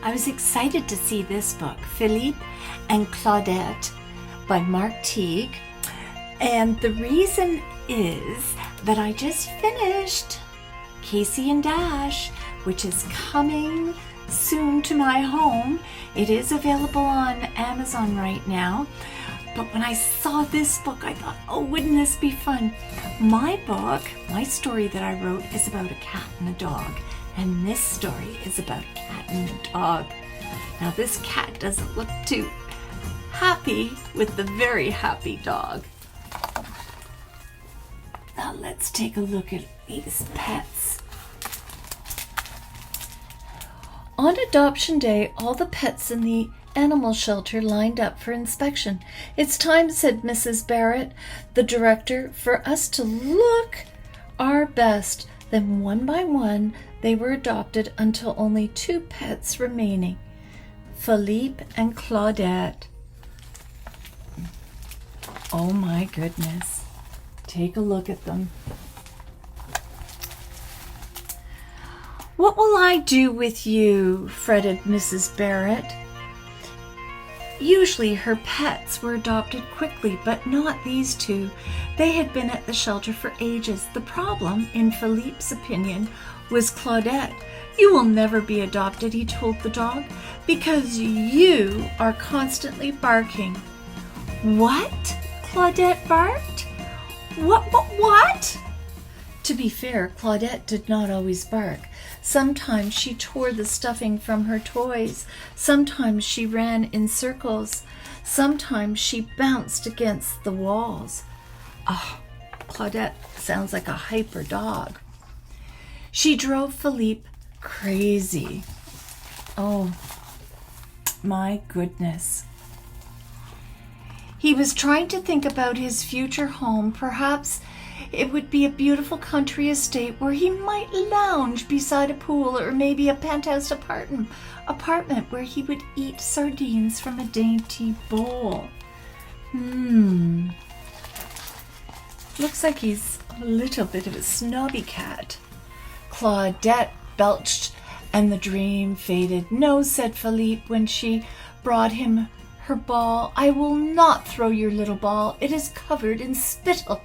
I was excited to see this book, Felipe and Claudette by Mark Teague. And the reason is that I just finished Casey and Dash, which is coming soon to my home. It is available on Amazon right now. But when I saw this book, I thought, oh, wouldn't this be fun? My story that I wrote is about a cat and a dog. And this story is about a cat and a dog. Now, this cat doesn't look too happy with the very happy dog. Now, let's take a look at these pets. On adoption day, all the pets in the animal shelter lined up for inspection. "It's time," said Mrs. Barrett, the director, "for us to look our best." Then one by one, they were adopted until only 2 pets remaining, Felipe and Claudette. Oh my goodness. Take a look at them. "What will I do with you?" fretted Mrs. Barrett. Usually her pets were adopted quickly, but not these 2. They had been at the shelter for ages. The problem, in Felipe's opinion, was Claudette. "You will never be adopted," he told the dog, "because you are constantly barking." "What?" Claudette barked. What? To be fair, Claudette did not always bark. Sometimes she tore the stuffing from her toys. Sometimes she ran in circles. Sometimes she bounced against the walls. Oh, Claudette sounds like a hyper dog. She drove Felipe crazy. Oh, my goodness. He was trying to think about his future home. Perhaps it would be a beautiful country estate where he might lounge beside a pool, or maybe a penthouse apartment where he would eat sardines from a dainty bowl. Looks like he's a little bit of a snobby cat. Claudette belched and the dream faded. "No," said Felipe when she brought him her ball. "I will not throw your little ball. It is covered in spittle.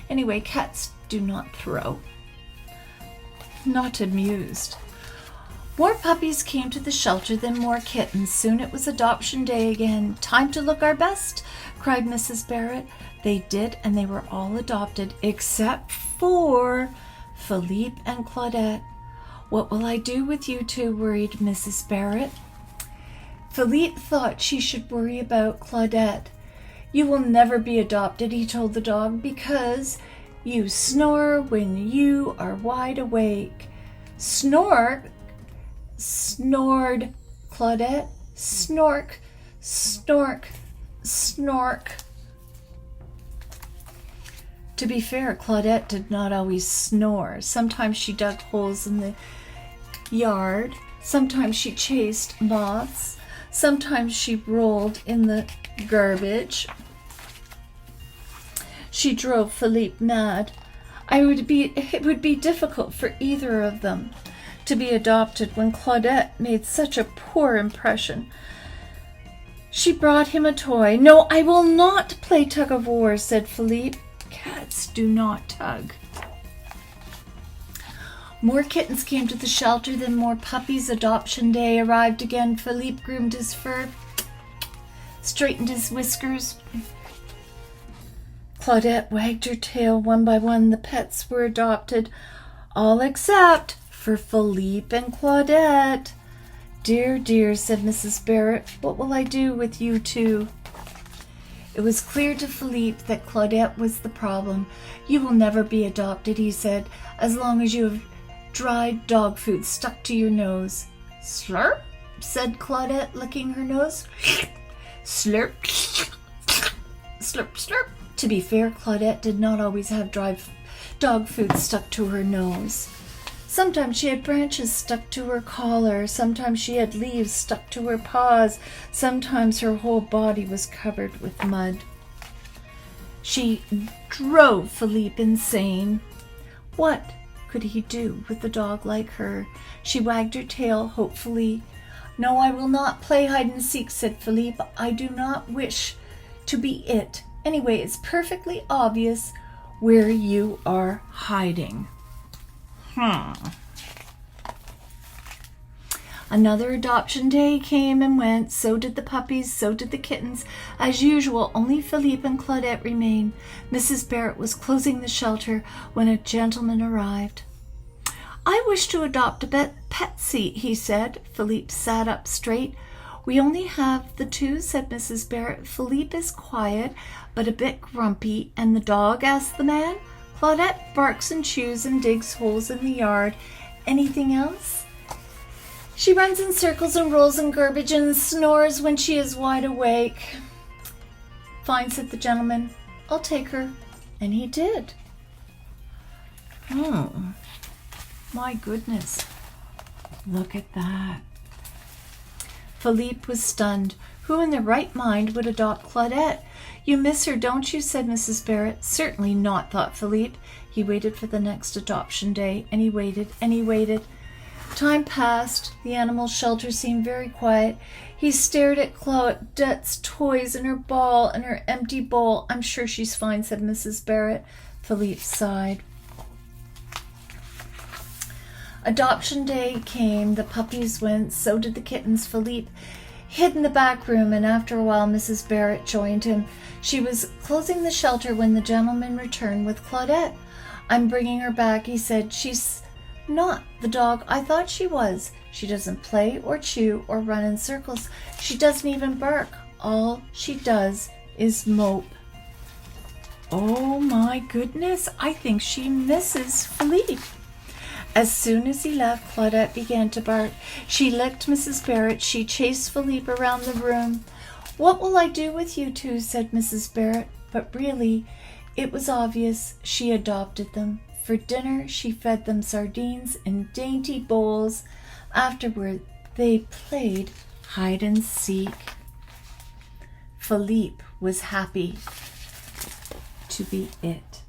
Anyway, cats do not throw." Not amused. More puppies came to the shelter, then more kittens. Soon it was adoption day again. "Time to look our best," cried Mrs. Barrett. They did, and they were all adopted, except for Felipe and Claudette. "What will I do with you 2? worried Mrs. Barrett. Felipe thought she should worry about Claudette. "You will never be adopted," he told the dog, "because you snore when you are wide awake." "Snore?" snored Claudette. "Snork, snork, snork." To be fair, Claudette did not always snore. Sometimes she dug holes in the yard. Sometimes she chased moths. Sometimes she rolled in the garbage. She drove Felipe mad. It would be difficult for either of them to be adopted when Claudette made such a poor impression. She brought him a toy. "No, I will not play tug of war," said Felipe. Cats do not tug. More kittens came to the shelter, then more puppies. Adoption day arrived again. Felipe groomed his fur, straightened his whiskers. Claudette wagged her tail. One by one, the pets were adopted, all except for Felipe and Claudette. "Dear, dear," said Mrs. Barrett, "what will I do with you 2? It was clear to Felipe that Claudette was the problem. "You will never be adopted," he said, "as long as you have dried dog food stuck to your nose." "Slurp," said Claudette, licking her nose. "Slurp, slurp, slurp." To be fair, Claudette did not always have dry dog food stuck to her nose. Sometimes she had branches stuck to her collar. Sometimes she had leaves stuck to her paws. Sometimes her whole body was covered with mud. She drove Felipe insane. What could he do with a dog like her? She wagged her tail hopefully. No, I will not play hide and seek, said Felipe. I do not wish to be it. Anyway, it's perfectly obvious where you are hiding. Another adoption day came and went. So did the puppies, so did the kittens. As usual, only Felipe and Claudette remained. Mrs. Barrett was closing the shelter when a gentleman arrived. I wish to adopt a Patsy, he said. Felipe sat up straight. We only have the two, said Mrs. Barrett. Felipe is quiet, but a bit grumpy. And the dog, asked the man. Claudette barks and chews and digs holes in the yard. Anything else? She runs in circles and rolls in garbage and snores when she is wide awake. Fine, said the gentleman. I'll take her. And he did. My goodness. Look at that. Felipe was stunned. Who in their right mind would adopt Claudette? You miss her, don't you? Said Mrs. Barrett. Certainly not, thought Felipe. He waited for the next adoption day, and he waited, and he waited. Time passed. The animal shelter seemed very quiet. He stared at Claudette's toys and her ball and her empty bowl. I'm sure she's fine, said Mrs. Barrett. Felipe sighed. Adoption day came. The puppies went. So did the kittens. Felipe hid in the back room, and after a while Mrs. Barrett joined him. She was closing the shelter when the gentleman returned with Claudette. I'm bringing her back, he said. She's not the dog I thought she was. She doesn't play or chew or run in circles. She doesn't even bark. All she does is mope. Oh my goodness, I think she misses Felipe. As soon as he left, Claudette began to bark. She licked Mrs. Barrett. She chased Felipe around the room. What will I do with you two? Said Mrs. Barrett. But really, it was obvious she adopted them. For dinner, she fed them sardines in dainty bowls. Afterward, they played hide and seek. Felipe was happy to be it.